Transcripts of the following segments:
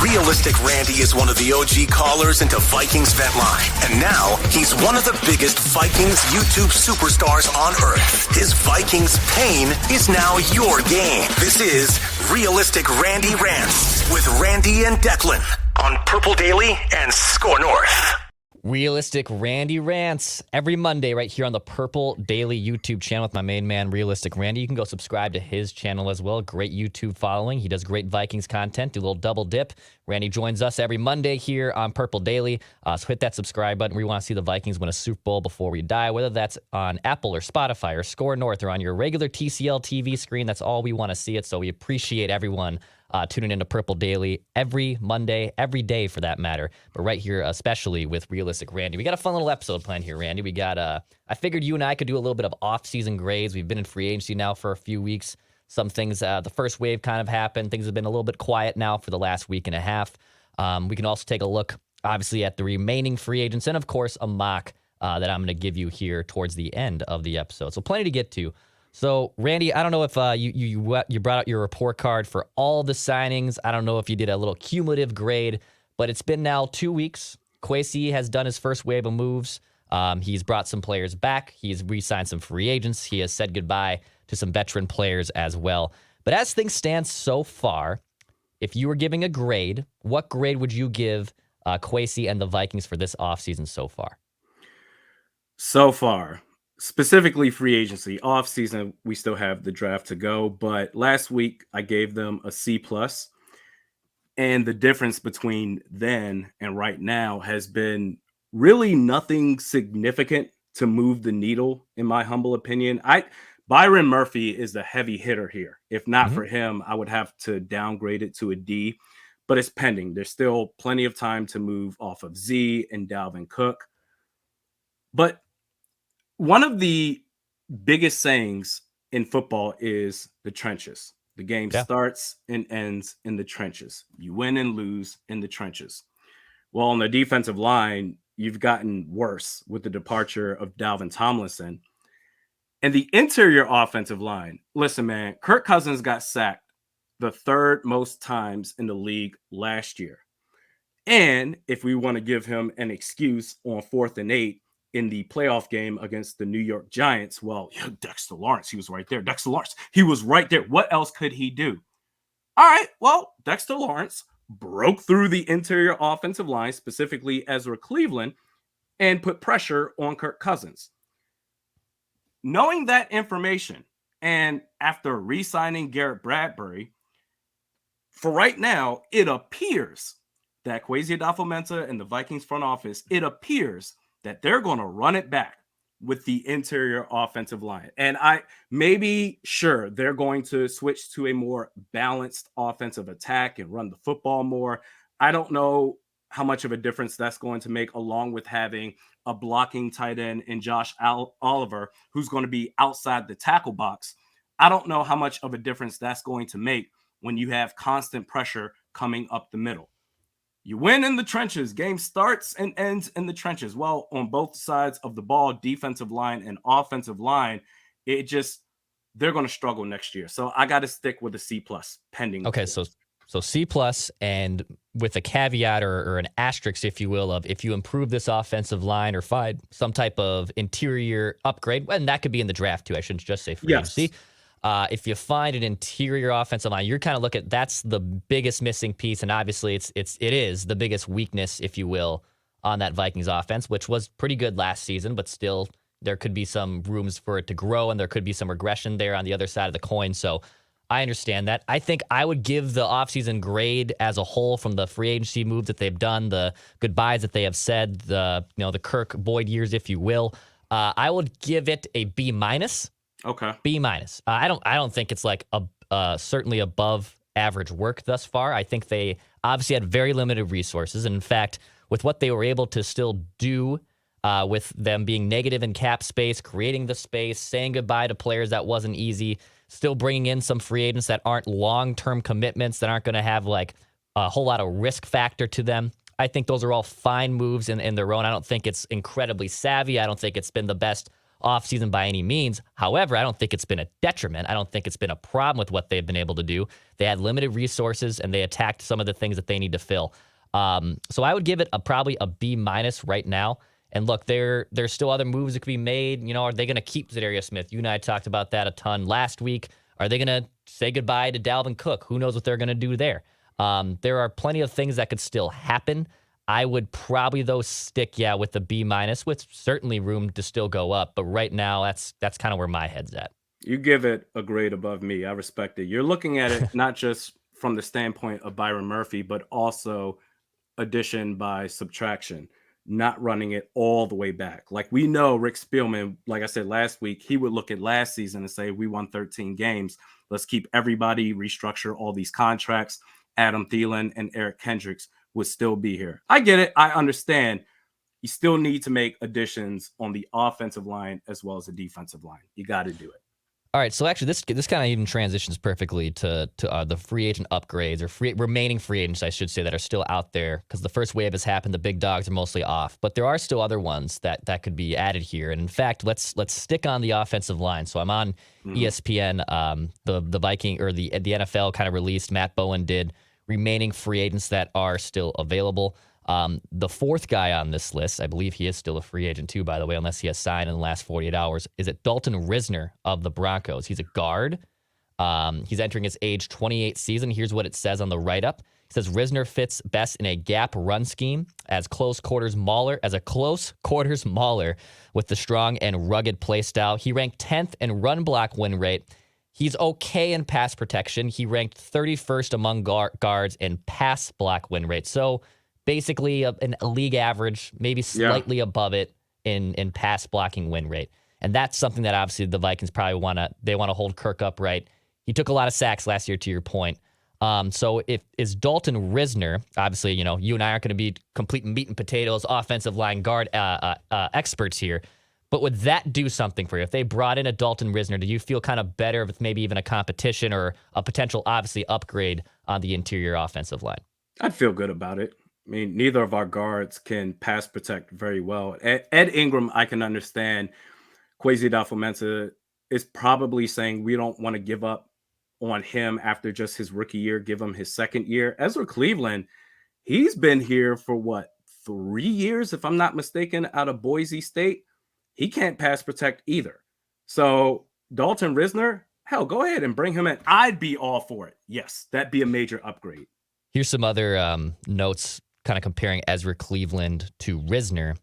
Realistic Randy is one of the OG callers into Vikings Vent Line. And now he's one of the biggest Vikings YouTube superstars on earth. His Vikings pain is now your game. This is Realistic Randy Rants with Randy and Declan on Purple Daily and Score North. Realistic Randy Rants every Monday right here on the Purple Daily YouTube channel with my main man, Realistic Randy. You can go subscribe to his channel as well. Great YouTube following. He does great Vikings content, do a little double dip. Randy joins us every Monday here on Purple Daily. So hit that subscribe button. We want to see the Vikings win a Super Bowl before we die, whether that's on Apple or Spotify or Score North or on your regular TCL TV screen. That's all we want to see it. So we appreciate everyone tuning into Purple Daily every Monday, every day for that matter, but right here especially with Realistic Randy. We got a fun little episode planned here, Randy. We got, I figured you and I could do a little bit of off-season grades. We've been in free agency now for a few weeks. Some things, the first wave kind of happened. Things have been a little bit quiet now for the last week and a half. We can also take a look, obviously, at the remaining free agents and, of course, a mock that I'm going to give you here towards the end of the episode. So plenty to get to. So, Randy, I don't know if you brought out your report card for all the signings. I don't know if you did a little cumulative grade, but it's been now 2 weeks. Kwesi has done his first wave of moves. He's brought some players back. He's re-signed some free agents. He has said goodbye to some veteran players as well. But as things stand so far, if you were giving a grade, what grade would you give Kwesi and the Vikings for this offseason so far? So far. Specifically free agency. Off season, we still have the draft to go, but last week I gave them a C+. And the difference between then and right now has been really nothing significant to move the needle, in my humble opinion. Byron Murphy is the heavy hitter here. If not for him, I would have to downgrade it to a D, but it's pending. There's still plenty of time to move off of Z and Dalvin Cook. But one of the biggest sayings in football is the trenches. The game starts and ends in the trenches. You win and lose in the trenches. Well, on the defensive line, you've gotten worse with the departure of Dalvin Tomlinson. And the interior offensive line, listen, man, Kirk Cousins got sacked the third most times in the league last year. And if we want to give him an excuse on 4th and 8, in the playoff game against the New York Giants, well, Dexter Lawrence, he was right there. Dexter Lawrence, he was right there. What else could he do? All right, well, Dexter Lawrence broke through the interior offensive line, specifically Ezra Cleveland, and put pressure on Kirk Cousins. Knowing that information, and after re-signing Garrett Bradbury, for right now, it appears that Kwesi Adofo-Mensah and the Vikings front office, it appears that they're going to run it back with the interior offensive line. And they're going to switch to a more balanced offensive attack and run the football more. I don't know how much of a difference that's going to make, along with having a blocking tight end in Josh Oliver, who's going to be outside the tackle box. I don't know how much of a difference that's going to make when you have constant pressure coming up the middle. You win in the trenches. Game starts and ends in the trenches. Well, on both sides of the ball, defensive line and offensive line, they're going to struggle next year. So I got to stick with a C+ pending. Okay, so C+, and with a caveat or an asterisk, if you will, of if you improve this offensive line or find some type of interior upgrade, and that could be in the draft too. I shouldn't just say free agency. If you find an interior offensive line, you're kind of looking at that's the biggest missing piece, and obviously it is the biggest weakness, if you will, on that Vikings offense, which was pretty good last season, but still there could be some rooms for it to grow, and there could be some regression there on the other side of the coin. So I understand that. I think I would give the offseason grade as a whole from the free agency moves that they've done, the goodbyes that they have said, the Kirk Boyd years, if you will. I would give it a B-. Okay. B-. I don't think it's like certainly above average work thus far. I think they obviously had very limited resources. And in fact, with what they were able to still do with them being negative in cap space, creating the space, saying goodbye to players that wasn't easy, still bringing in some free agents that aren't long-term commitments, that aren't going to have like a whole lot of risk factor to them. I think those are all fine moves in their own. I don't think it's incredibly savvy. I don't think it's been the best offseason by any means. However, I don't think it's been a detriment. I don't think it's been a problem with what they've been able to do. They had limited resources, and they attacked some of the things that they need to fill. So I would give it probably a B- right now. And look, there's still other moves that could be made. You know, are they going to keep Zadarius Smith? You and I talked about that a ton last week. Are they going to say goodbye to Dalvin Cook? Who knows what they're going to do there? There are plenty of things that could still happen. I would probably, though, stick, with the B-, with certainly room to still go up. But right now, that's kind of where my head's at. You give it a grade above me. I respect it. You're looking at it not just from the standpoint of Byron Murphy, but also addition by subtraction, not running it all the way back. Like we know Rick Spielman, like I said last week, he would look at last season and say, we won 13 games. Let's keep everybody, restructure all these contracts. Adam Thielen and Eric Kendricks would still be here. I get it. I understand. You still need to make additions on the offensive line as well as the defensive line. You got to do it. All right, so actually, this kind of even transitions perfectly to the free agent upgrades or remaining free agents, I should say, that are still out there because the first wave has happened. The big dogs are mostly off, but there are still other ones that could be added here. And in fact, let's stick on the offensive line. So I'm on ESPN. The Viking or the NFL kind of released. Matt Bowen did remaining free agents that are still available. The fourth guy on this list, I believe he is still a free agent too, by the way, unless he has signed in the last 48 hours, is it Dalton Risner of the Broncos. He's a guard. He's entering his age 28 season. Here's what it says on the write-up. It says Risner fits best in a gap run scheme as a close quarters mauler with the strong and rugged play style. He ranked 10th in run block win rate. He's okay in pass protection. He ranked 31st among guards in pass block win rate. So basically a league average, maybe slightly above it in pass blocking win rate. And that's something that obviously the Vikings probably want to hold Kirk upright. He took a lot of sacks last year, to your point. So is Dalton Risner, obviously, you and I aren't going to be complete meat and potatoes offensive line guard experts here, but would that do something for you? If they brought in a Dalton Risner, do you feel kind of better with maybe even a competition or a potential, obviously, upgrade on the interior offensive line? I'd feel good about it. I mean, neither of our guards can pass protect very well. Ed Ingram, I can understand. Kwesi Adofo-Mensah is probably saying we don't want to give up on him after just his rookie year, give him his second year. Ezra Cleveland, he's been here for 3 years, if I'm not mistaken, out of Boise State. He can't pass protect either. So Dalton Risner, hell, go ahead and bring him in. I'd be all for it. Yes, that'd be a major upgrade. Here's some other notes kind of comparing Ezra Cleveland to Risner.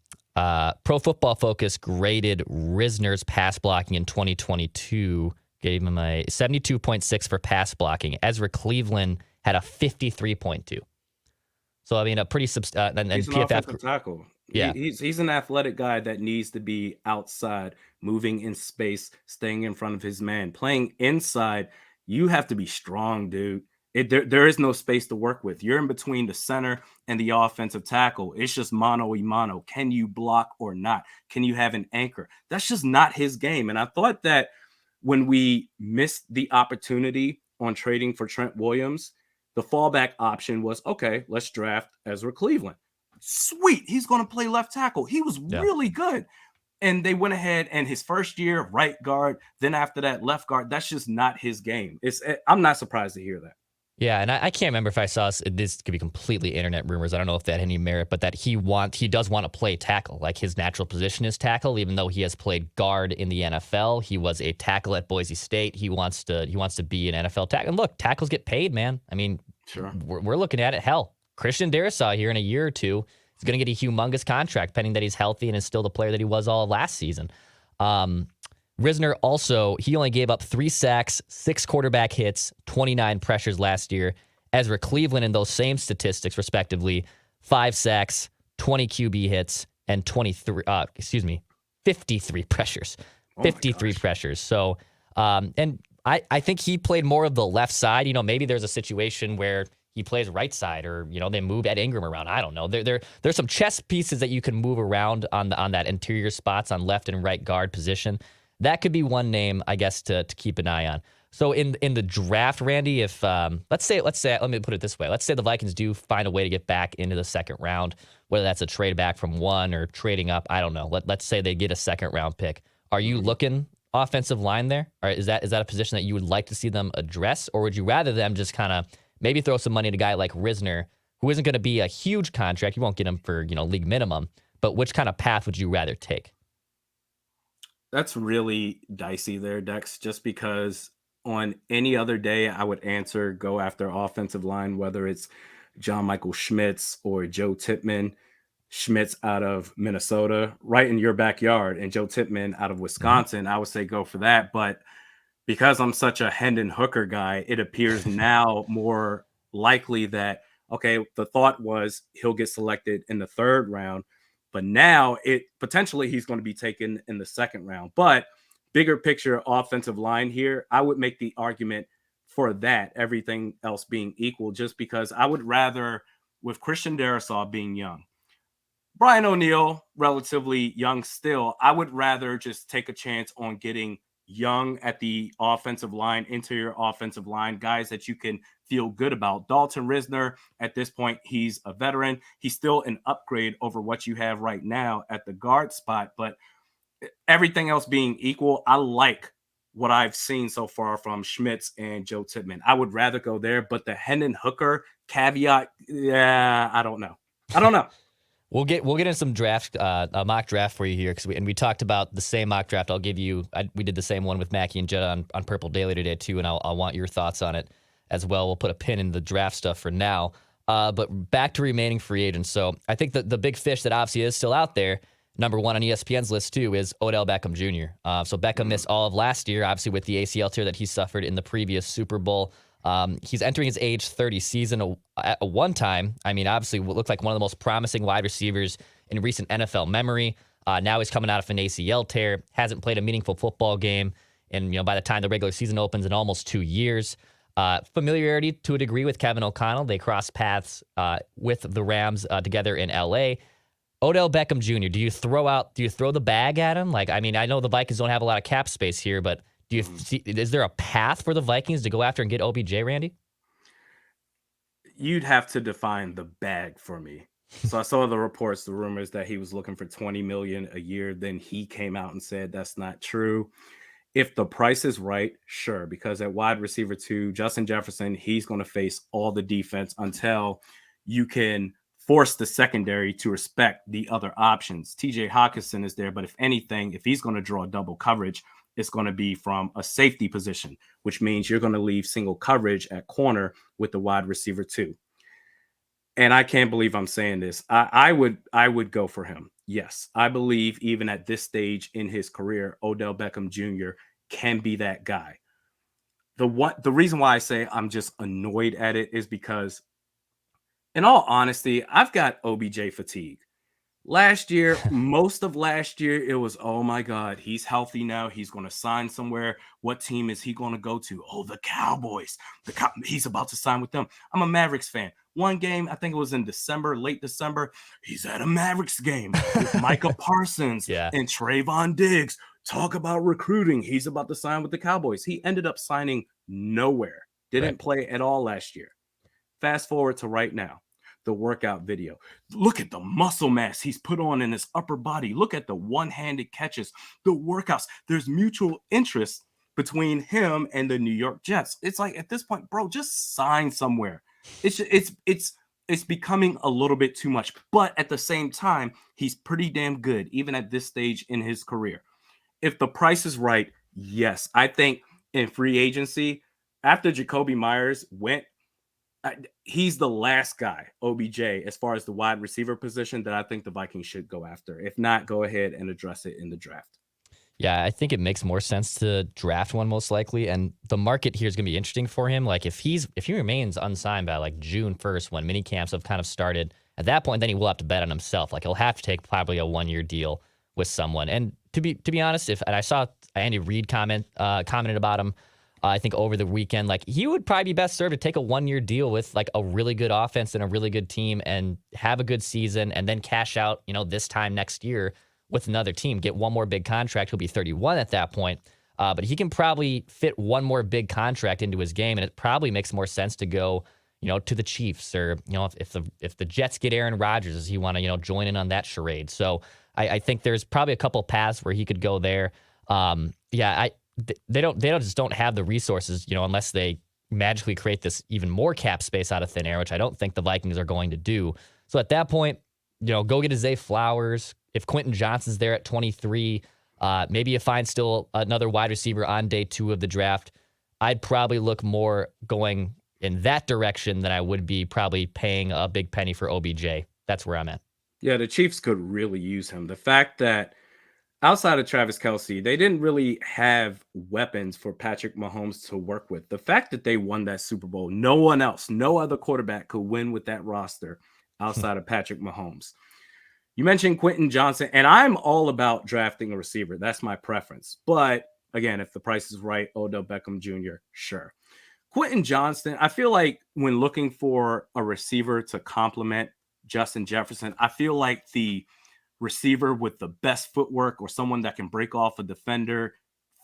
Pro Football Focus graded Risner's pass blocking in 2022, gave him a 72.6 for pass blocking. Ezra Cleveland had a 53.2. So, I mean, a pretty he's an offensive tackle. Yeah. He's an athletic guy that needs to be outside, moving in space, staying in front of his man. Playing inside, you have to be strong, dude. There is no space to work with. You're in between the center and the offensive tackle. It's just mano-a-mano. Can you block or not? Can you have an anchor? That's just not his game. And I thought that when we missed the opportunity on trading for Trent Williams, the fallback option was, okay, let's draft Ezra Cleveland. Sweet. He's going to play left tackle. He was really good. And they went ahead and his first year, right guard. Then after that, left guard. That's just not his game. I'm not surprised to hear that. Yeah, and I can't remember if I saw this could be completely internet rumors. I don't know if that had any merit, but that he does want to play tackle. Like his natural position is tackle, even though he has played guard in the NFL. He was a tackle at Boise State. He wants to be an NFL tackle. And look, tackles get paid, man. I mean, sure. We're looking at it. Hell, Christian Darrisaw here in a year or two is going to get a humongous contract, pending that he's healthy and is still the player that he was all last season. Risner also, he only gave up 3 sacks, 6 quarterback hits, 29 pressures last year. Ezra Cleveland in those same statistics, respectively, 5 sacks, 20 QB hits, and 53 pressures. 53 pressures. So, and I think he played more of the left side. Maybe there's a situation where he plays right side, or they move Ed Ingram around. I don't know. There's some chess pieces that you can move around on that interior spots on left and right guard position. That could be one name, I guess, to keep an eye on. So in the draft, Randy, if let's say, let me put it this way. Let's say the Vikings do find a way to get back into the second round, whether that's a trade back from 1 or trading up. I don't know. Let's say they get a second round pick. Are you looking offensive line there? Or is that a position that you would like to see them address? Or would you rather them just kind of maybe throw some money at a guy like Risner, who isn't going to be a huge contract? You won't get him for, league minimum. But which kind of path would you rather take? That's really dicey there, Dex, just because on any other day, I would answer go after offensive line, whether it's John Michael Schmitz or Joe Tippmann. Schmitz out of Minnesota, right in your backyard, and Joe Tippmann out of Wisconsin. I would say go for that. But because I'm such a Hendon Hooker guy, it appears now more likely that, okay, the thought was he'll get selected in the third round, but now potentially he's going to be taken in the second round. But bigger picture offensive line here, I would make the argument for that, everything else being equal, just because I would rather, with Christian Darrisaw being young, Brian O'Neill, relatively young still, I would rather just take a chance on getting young at the offensive line, interior offensive line, guys that you can feel good about. Dalton Risner, at this point, he's a veteran. He's still an upgrade over what you have right now at the guard spot. But everything else being equal, I like what I've seen so far from Schmitz and Joe Tippmann. I would rather go there. But the Hendon Hooker caveat, yeah, I don't know. We'll get into some draft, a mock draft for you here, because we talked about the same mock draft. I'll give you. We did the same one with Mackie and Judd on Purple Daily today too, and I'll want your thoughts on it as well. We'll put a pin in the draft stuff for now. But back to remaining free agents. So I think the big fish that obviously is still out there, number one on ESPN's list too, is Odell Beckham Jr. So Beckham missed all of last year, obviously with the ACL tear that he suffered in the previous Super Bowl. He's entering his age 30 season at one time. I mean, obviously, what looked like one of the most promising wide receivers in recent NFL memory. Now he's coming out of an ACL tear, hasn't played a meaningful football game, and by the time the regular season opens in almost 2 years. Familiarity to a degree with Kevin O'Connell. They crossed paths with the Rams together in LA. Odell Beckham Jr., do you throw the bag at him? Like, I mean, I know the Vikings don't have a lot of cap space here, but do you see, is there a path for the Vikings to go after and get OBJ, Randy? You'd have to define the bag for me. So I saw the reports, the rumors that he was looking for $20 million a year. Then he came out and said that's not true. If the price is right, sure, because at wide receiver 2, Justin Jefferson, he's going to face all the defense until you can force the secondary to respect the other options. TJ Hawkinson is there, but if anything, if he's going to draw double coverage, it's going to be from a safety position, which means you're going to leave single coverage at corner with the wide receiver 2. And I can't believe I'm saying this. I would go for him. Yes, I believe even at this stage in his career, Odell Beckham Jr. can be that guy. The reason why I say I'm just annoyed at it is because, in all honesty, I've got OBJ fatigue. Last year, most of last year, it was, oh my God, he's healthy now. He's going to sign somewhere. What team is he going to go to? Oh, the Cowboys. He's about to sign with them. I'm a Mavericks fan. One game, I think it was in December, late December, he's at a Mavericks game with Micah Parsons and Trayvon Diggs. Talk about recruiting. He's about to sign with the Cowboys. He ended up signing nowhere. Didn't play at all last year. Fast forward to right now. The workout video. Look at the muscle mass he's put on in his upper body. Look at the one-handed catches, the workouts. There's mutual interest between him and the New York Jets. It's like at this point, bro, just sign somewhere. It's becoming a little bit too much. But at the same time, he's pretty damn good, even at this stage in his career. If the price is right, yes. I think in free agency, after Jacoby Myers went, he's the last guy, OBJ, as far as the wide receiver position that I think the Vikings should go after. If not, go ahead and address it in the draft. Yeah, I think it makes more sense to draft one most likely, and the market here is going to be interesting for him. Like if he remains unsigned by like June 1st when mini camps have kind of started, at that point then he will have to bet on himself. Like he'll have to take probably a 1-year deal with someone. And to be honest, and I saw Andy Reid commented about him. I think over the weekend, like he would probably be best served to take a 1-year deal with like a really good offense and a really good team and have a good season and then cash out, this time next year with another team, get one more big contract. He'll be 31 at that point. But he can probably fit one more big contract into his game. And it probably makes more sense to go, to the Chiefs or, if the Jets get Aaron Rodgers, does he want to, join in on that charade? So I think there's probably a couple paths where he could go there. They don't have the resources, unless they magically create this even more cap space out of thin air, which I don't think the Vikings are going to do. So at that point, go get a Zay Flowers. If Quentin Johnston's there at 23, maybe you find still another wide receiver on day 2 of the draft. I'd probably look more going in that direction than I would be probably paying a big penny for OBJ. That's where I'm at. Yeah, the Chiefs could really use him. The fact that outside of Travis Kelce, they didn't really have weapons for Patrick Mahomes to work with. The fact that they won that Super Bowl, no one else, no other quarterback could win with that roster outside of Patrick Mahomes. You mentioned Quentin Johnston, and I'm all about drafting a receiver. That's my preference. But again, if the price is right, Odell Beckham Jr., sure. Quentin Johnston, I feel like when looking for a receiver to complement Justin Jefferson, I feel like the receiver with the best footwork or someone that can break off a defender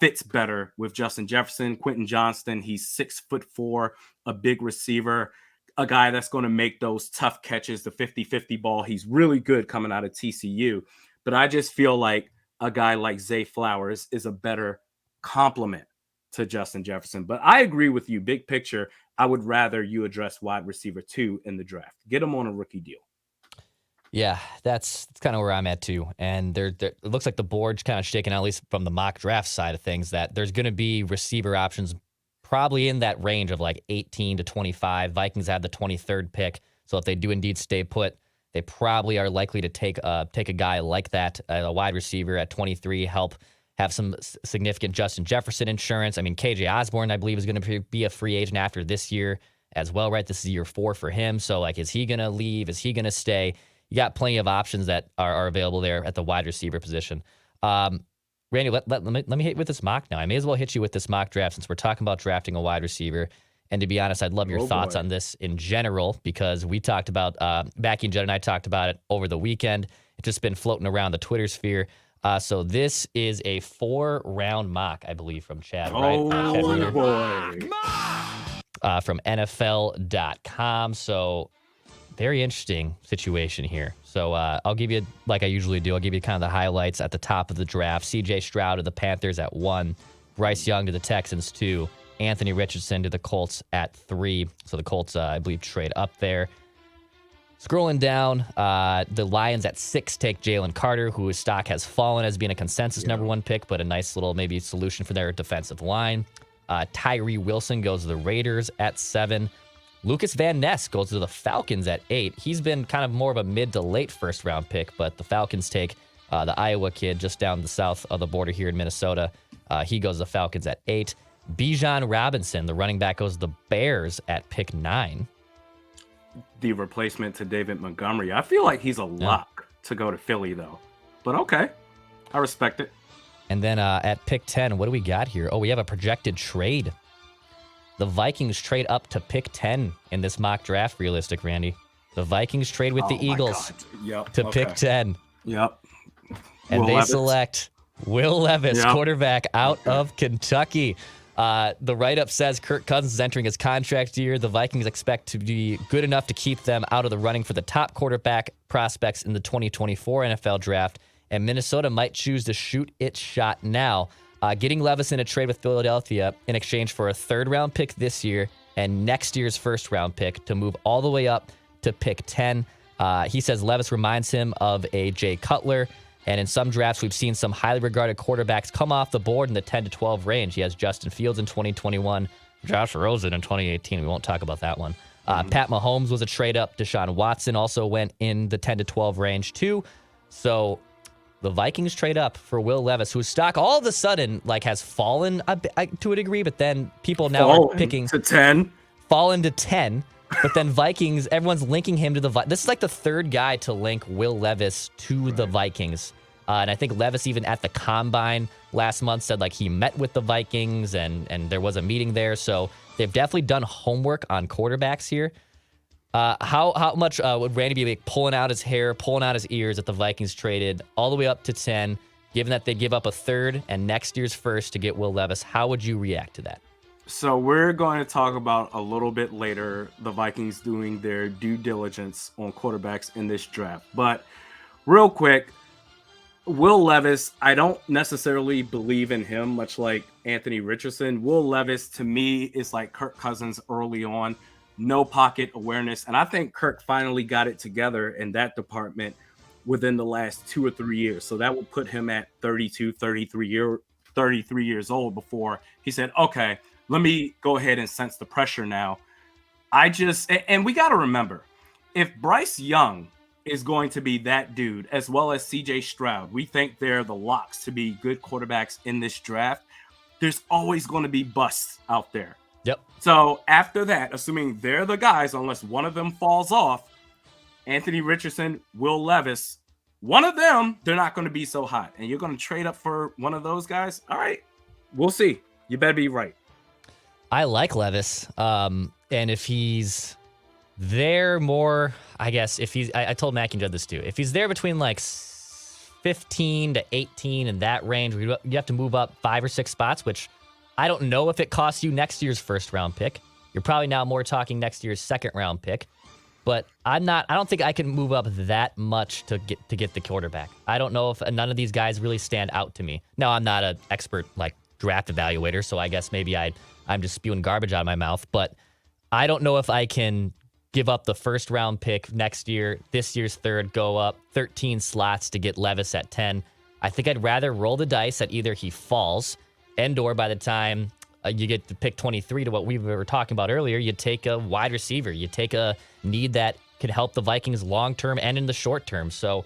fits better with Justin Jefferson. Quentin Johnston, he's 6'4", a big receiver, a guy that's going to make those tough catches, the 50-50 ball. He's really good coming out of TCU. But I just feel like a guy like Zay Flowers is a better complement to Justin Jefferson. But I agree with you. Big picture, I would rather you address wide receiver 2 in the draft. Get him on a rookie deal. Yeah, that's kind of where I'm at too. And it looks like the board's kind of shaking out, at least from the mock draft side of things, that there's going to be receiver options probably in that range of like 18 to 25. Vikings have the 23rd pick. So if they do indeed stay put, they probably are likely to take a guy like that, a wide receiver at 23, help have some significant Justin Jefferson insurance. I mean, KJ Osborne, I believe, is going to be a free agent after this year as well, right? This is year 4 for him. So, like, is he going to leave? Is he going to stay? You got plenty of options that are available there at the wide receiver position. Randy, let me hit with this mock now. I may as well hit you with this mock draft since we're talking about drafting a wide receiver. And to be honest, I'd love your thoughts on this in general because we talked about, Backy and Judd and I talked about it over the weekend. It's just been floating around the Twitter sphere. So this is a 4-round mock, I believe, from Chad, right? Oh, boy. From NFL.com. So very interesting situation here. So I'll give you, like I usually do, I'll give you kind of the highlights at the top of the draft. C.J. Stroud to the Panthers at 1. Bryce Young to the Texans 2. Anthony Richardson to the Colts at 3. So the Colts, I believe, trade up there. Scrolling down, the Lions at 6 take Jalen Carter, whose stock has fallen as being a consensus number 1 pick, but a nice little maybe solution for their defensive line. Tyree Wilson goes to the Raiders at 7. Lucas Van Ness goes to the Falcons at 8. He's been kind of more of a mid to late first-round pick, but the Falcons take the Iowa kid just down the south of the border here in Minnesota. He goes to the Falcons at 8. Bijan Robinson, the running back, goes to the Bears at pick 9. The replacement to David Montgomery. I feel like he's a lock to go to Philly, though. But okay, I respect it. And then at pick 10, what do we got here? Oh, we have a projected trade. The Vikings trade up to pick 10 in this mock draft, realistic, Randy. The Vikings trade with the Eagles to pick 10. Yep. And they select Will Levis, quarterback out of Kentucky. The write-up says Kirk Cousins is entering his contract year. The Vikings expect to be good enough to keep them out of the running for the top quarterback prospects in the 2024 NFL draft, and Minnesota might choose to shoot its shot now, getting Levis in a trade with Philadelphia in exchange for a 3rd-round pick this year and next year's 1st-round pick to move all the way up to pick 10. He says Levis reminds him of a Jay Cutler. And in some drafts, we've seen some highly regarded quarterbacks come off the board in the 10 to 12 range. He has Justin Fields in 2021, Josh Rosen in 2018. We won't talk about that one. Pat Mahomes was a trade up. Deshaun Watson also went in the 10 to 12 range too. So the Vikings trade up for Will Levis, whose stock all of a sudden has fallen to a degree, but then people now are picking to 10. Fallen to 10. But then Vikings, everyone's linking him to the Vikings. This is like the 3rd guy to link Will Levis to the Vikings. And I think Levis even at the Combine last month said he met with the Vikings and there was a meeting there. So they've definitely done homework on quarterbacks here. How much would Randy be pulling out his hair, pulling out his ears if the Vikings traded all the way up to 10, given that they give up a 3rd and next year's 1st to get Will Levis? How would you react to that? So we're going to talk about a little bit later the Vikings doing their due diligence on quarterbacks in this draft. But real quick, Will Levis, I don't necessarily believe in him, much like Anthony Richardson. Will Levis, to me, is like Kirk Cousins early on, no pocket awareness. And I think Kirk finally got it together in that department within the last 2 or 3 years. So that would put him at 32, 33 years old before he said, okay, let me go ahead and sense the pressure now. And we got to remember, if Bryce Young is going to be that dude, as well as CJ Stroud, we think they're the locks to be good quarterbacks in this draft. There's always going to be busts out there. Yep. So after that, assuming they're the guys, unless one of them falls off, Anthony Richardson, Will Levis, one of them, they're not going to be so hot. And you're going to trade up for one of those guys? All right, we'll see. You better be right. I like Levis. And if he's there more, I guess, if he's, I told Mac and Judd this too. If he's there between like 15 to 18 in that range, you have to move up 5 or 6 spots, which I don't know if it costs you next year's first round pick. You're probably now more talking next year's second round pick. But I don't think I can move up that much to get the quarterback. I don't know if none of these guys really stand out to me. Now, I'm not an expert like draft evaluator, so I guess maybe I'm just spewing garbage out of my mouth. But I don't know if I can give up the first round pick next year, this year's third, go up 13 slots to get Levis at 10. I think I'd rather roll the dice that either he falls and/or by the time you get to pick 23 to what we were talking about earlier, you take a wide receiver. You take a need that can help the Vikings long-term and in the short term. So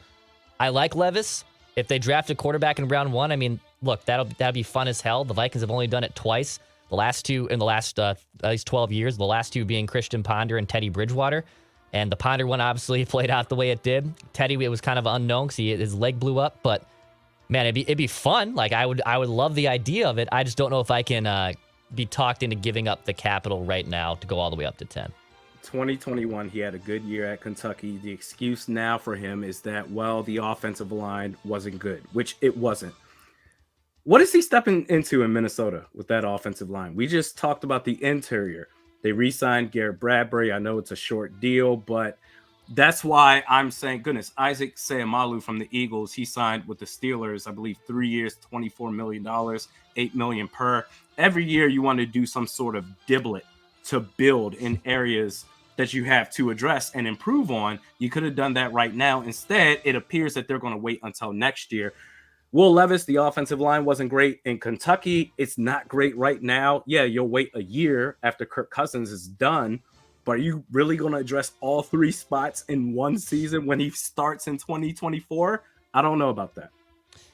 I like Levis. If they draft a quarterback in round 1, I mean, look, that'll be fun as hell. The Vikings have only done it twice. The last two in the last at least 12 years, the last two being Christian Ponder and Teddy Bridgewater. And the Ponder one obviously played out the way it did. Teddy, it was kind of unknown because his leg blew up, but man, it'd be fun. Like I would love the idea of it. I just don't know if I can be talked into giving up the capital right now to go all the way up to 10. 2021, he had a good year at Kentucky. The excuse now for him is that, well, the offensive line wasn't good, which it wasn't. What is he stepping into in Minnesota with that offensive line? We just talked about the interior. They re-signed Garrett Bradbury. I know it's a short deal, but that's why I'm saying, goodness, Isaac Seumalo from the Eagles, he signed with the Steelers, I believe 3 years, $24 million, $8 million per. Every year you want to do some sort of diblet to build in areas that you have to address and improve on. You could have done that right now. Instead, it appears that they're going to wait until next year. Will Levis, the offensive line wasn't great in Kentucky. It's not great right now. Yeah, you'll wait a year after Kirk Cousins is done. But are you really going to address all 3 spots in one season when he starts in 2024? I don't know about that.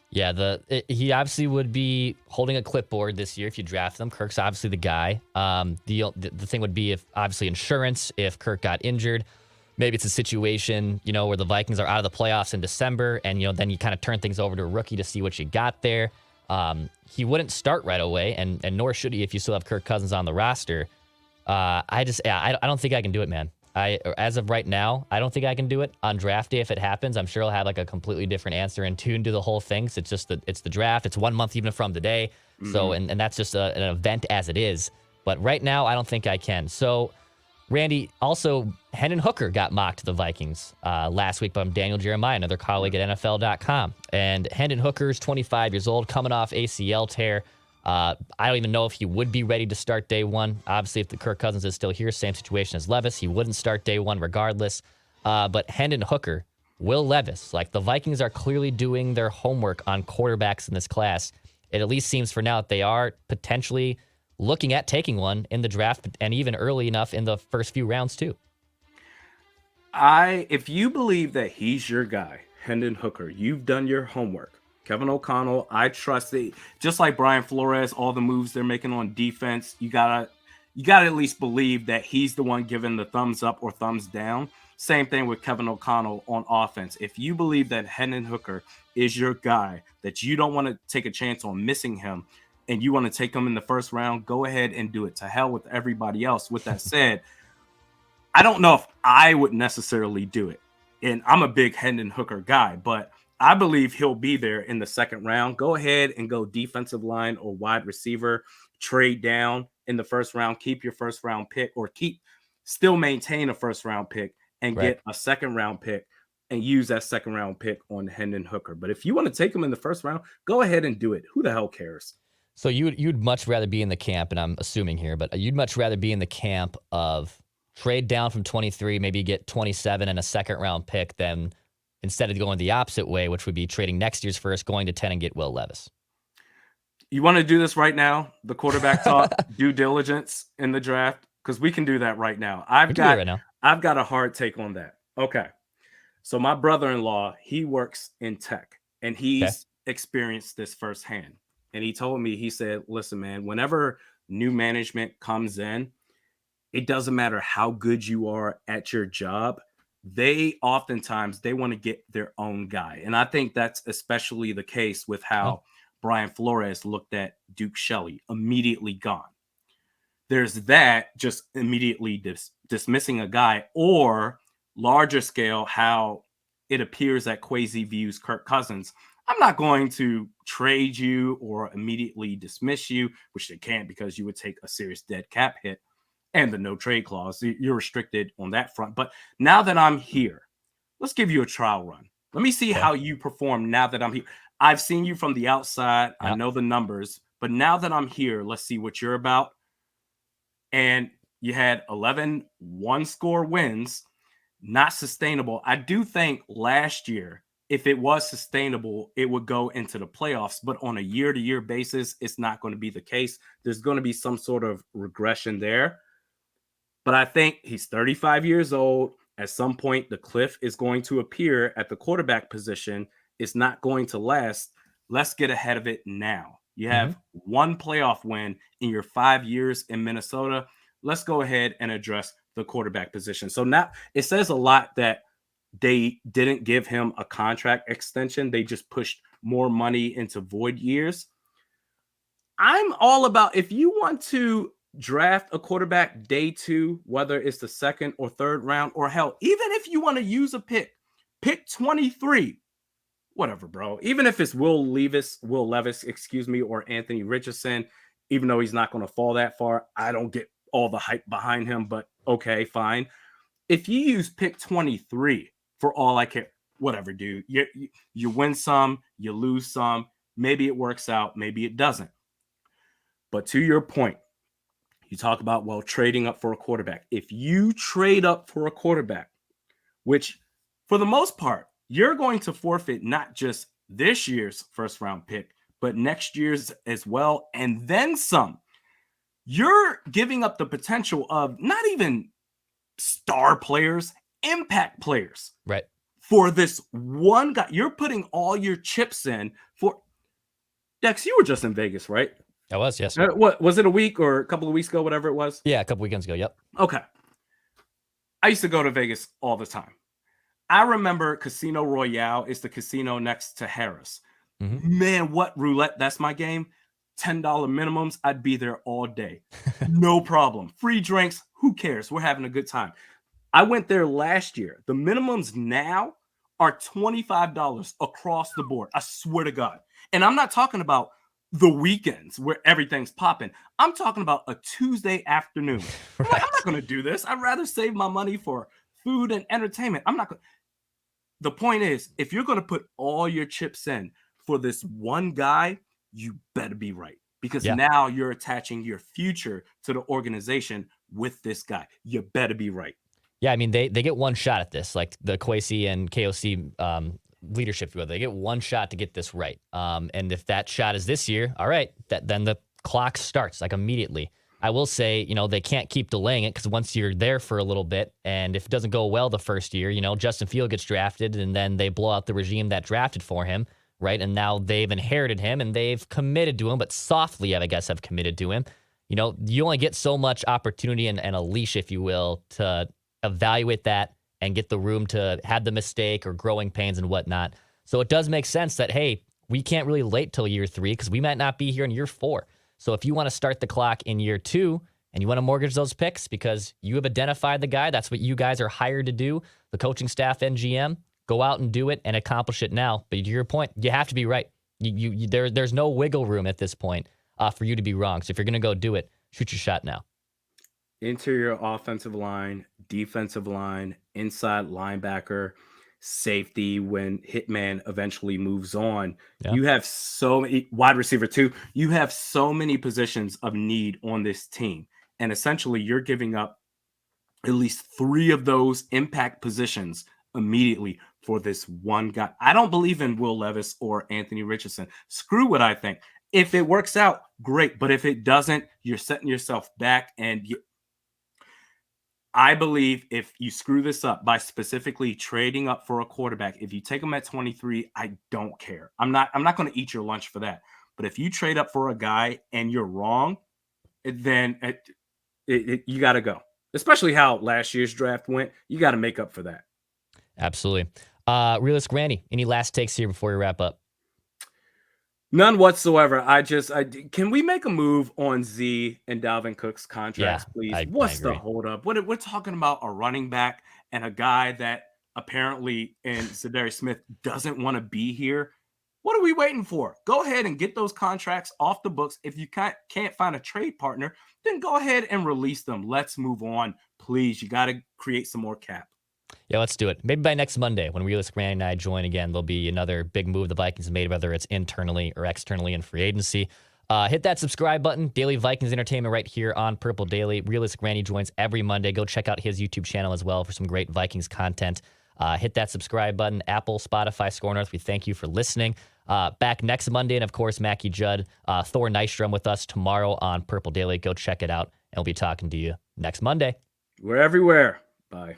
Yeah, he obviously would be holding a clipboard this year if you draft him. Kirk's obviously the guy. The thing would be if obviously insurance, if Kirk got injured. Maybe it's a situation, where the Vikings are out of the playoffs in December and, then you kind of turn things over to a rookie to see what you got there. He wouldn't start right away, and nor should he if you still have Kirk Cousins on the roster. I don't think I can do it, man. As of right now, I don't think I can do it. On draft day, if it happens, I'm sure I'll have like a completely different answer and tune to the whole thing. So it's just it's the draft. It's 1 month even from today. Mm-hmm. So, and that's just an event as it is. But right now, I don't think I can. So, Randy, also, Hendon Hooker got mocked to the Vikings last week by Daniel Jeremiah, another colleague at NFL.com. And Hendon Hooker's 25 years old, coming off ACL tear. I don't even know if he would be ready to start day one. Obviously, if the Kirk Cousins is still here, same situation as Levis, he wouldn't start day one regardless. But Hendon Hooker, Will Levis, like the Vikings are clearly doing their homework on quarterbacks in this class. It at least seems for now that they are potentially looking at taking one in the draft and even early enough in the first few rounds too. If you believe that he's your guy, Hendon Hooker, you've done your homework. Kevin O'Connell, I trust it. Just like Brian Flores, all the moves they're making on defense, you gotta at least believe that he's the one giving the thumbs up or thumbs down. Same thing with Kevin O'Connell on offense. If you believe that Hendon Hooker is your guy, that you don't want to take a chance on missing him, and you want to take him in the first round, go ahead and do it. To hell with everybody else. With that said, I don't know if I would necessarily do it. And I'm a big Hendon Hooker guy, but I believe he'll be there in the second round. Go ahead and go defensive line or wide receiver, trade down in the first round, keep your first round pick, or still maintain a first round pick and get a second round pick and use that second round pick on Hendon Hooker. But if you want to take him in the first round, go ahead and do it. Who the hell cares? So you'd much rather be in the camp, and I'm assuming here, but you'd much rather be in the camp of trade down from 23, maybe get 27 and a second round pick, than instead of going the opposite way, which would be trading next year's first, going to 10 and get Will Levis. You want to do this right now? The quarterback talk, due diligence in the draft, because we can do that right now. I've got a hard take on that. Okay. So my brother-in-law, he works in tech, and he's experienced this firsthand. And he told me, he said, listen, man, whenever new management comes in, it doesn't matter how good you are at your job. They oftentimes, they want to get their own guy. And I think that's especially the case with how Brian Flores looked at Duke Shelley, immediately gone. There's that, just immediately dismissing a guy, or larger scale, how it appears that Kwesi views Kirk Cousins. I'm not going to trade you or immediately dismiss you, which they can't, because you would take a serious dead cap hit and the no trade clause. You're restricted on that front. But now that I'm here, let's give you a trial run. Let me see how you perform now that I'm here. I've seen you from the outside. I know the numbers, but now that I'm here, let's see what you're about. And you had 11 one-score wins, not sustainable. I do think last year, if it was sustainable, it would go into the playoffs. But on a year-to-year basis, it's not going to be the case. There's going to be some sort of regression there. But I think he's 35 years old. At some point, the cliff is going to appear at the quarterback position. It's not going to last. Let's get ahead of it now. You have one playoff win in your 5 years in Minnesota. Let's go ahead and address the quarterback position. So now it says a lot that they didn't give him a contract extension. They just pushed more money into void years. I'm all about, if you want to draft a quarterback day 2, whether it's the second or third round, or hell, even if you want to use a pick 23, whatever, bro. Even if it's Will Levis, or Anthony Richardson, even though he's not going to fall that far, I don't get all the hype behind him, but okay, fine. If you use pick 23 for all I care, whatever, dude. You win some, you lose some. Maybe it works out, maybe it doesn't. But to your point, you talk about, well, trading up for a quarterback. If you trade up for a quarterback, which for the most part, you're going to forfeit not just this year's first round pick, but next year's as well, and then some. You're giving up the potential of not even star players, impact players. Right. For this one guy, you're putting all your chips in for. Dex, you were just in Vegas, right? I was, yes. What was it, a week or a couple of weeks ago, whatever it was? Yeah, a couple weekends ago. Yep. Okay. I used to go to Vegas all the time. I remember Casino Royale is the casino next to Harris. Man, what roulette? That's my game. $10 minimums. I'd be there all day. No problem. Free drinks. Who cares? We're having a good time. I went there last year. The minimums now are $25 across the board. I swear to God. And I'm not talking about the weekends where everything's popping. I'm talking about a Tuesday afternoon. I'm not going to do this. I'd rather save my money for food and entertainment. I'm not going to. The point is, if you're going to put all your chips in for this one guy, you better be right. Because now you're attaching your future to the organization with this guy. You better be right. Yeah, I mean, they get one shot at this, like the Kwesi and KOC leadership. They get one shot to get this right. And if that shot is this year, all right, then the clock starts like immediately. I will say, they can't keep delaying it, because once you're there for a little bit, and if it doesn't go well the first year, Justin Field gets drafted, and then they blow out the regime that drafted for him, right? And now they've inherited him, and they've committed to him, but softly, I guess, have committed to him. You only get so much opportunity and a leash, if you will, to evaluate that and get the room to have the mistake or growing pains and whatnot. So it does make sense that, hey, we can't really wait till year 3, because we might not be here in year 4. So if you want to start the clock in year 2 and you want to mortgage those picks because you have identified the guy, that's what you guys are hired to do, the coaching staff and GM, go out and do it and accomplish it now. But to your point, you have to be right. There's no wiggle room at this point for you to be wrong. So if you're going to go do it, shoot your shot now. Interior offensive line, defensive line, inside linebacker. safety when Hitman eventually moves on. Yeah. You have so many wide receiver too. You have so many positions of need on this team. And essentially you're giving up at least 3 of those impact positions immediately for this one guy. I don't believe in Will Levis or Anthony Richardson. Screw what I think. If it works out, great. But if it doesn't, you're setting yourself back. And I believe if you screw this up by specifically trading up for a quarterback, if you take them at 23, I don't care. I'm not going to eat your lunch for that. But if you trade up for a guy and you're wrong, then you got to go. Especially how last year's draft went. You got to make up for that. Absolutely. Realistic Randy, any last takes here before we wrap up? None whatsoever. Can we make a move on Z and Dalvin Cook's contracts, please? What's the holdup? We're talking about a running back and a guy that apparently in Zadarius Smith doesn't want to be here. What are we waiting for? Go ahead and get those contracts off the books. If you can't find a trade partner, then go ahead and release them. Let's move on, please. You got to create some more cap. Yeah, let's do it. Maybe by next Monday when Realistic Randy and I join again, there'll be another big move the Vikings made, whether it's internally or externally in free agency. Hit that subscribe button. Daily Vikings Entertainment right here on Purple Daily. Realistic Randy joins every Monday. Go check out his YouTube channel as well for some great Vikings content. Hit that subscribe button. Apple, Spotify, Score North, we thank you for listening. Back next Monday, and of course, Mackie Judd, Thor Nystrom with us tomorrow on Purple Daily. Go check it out, and we'll be talking to you next Monday. We're everywhere. Bye.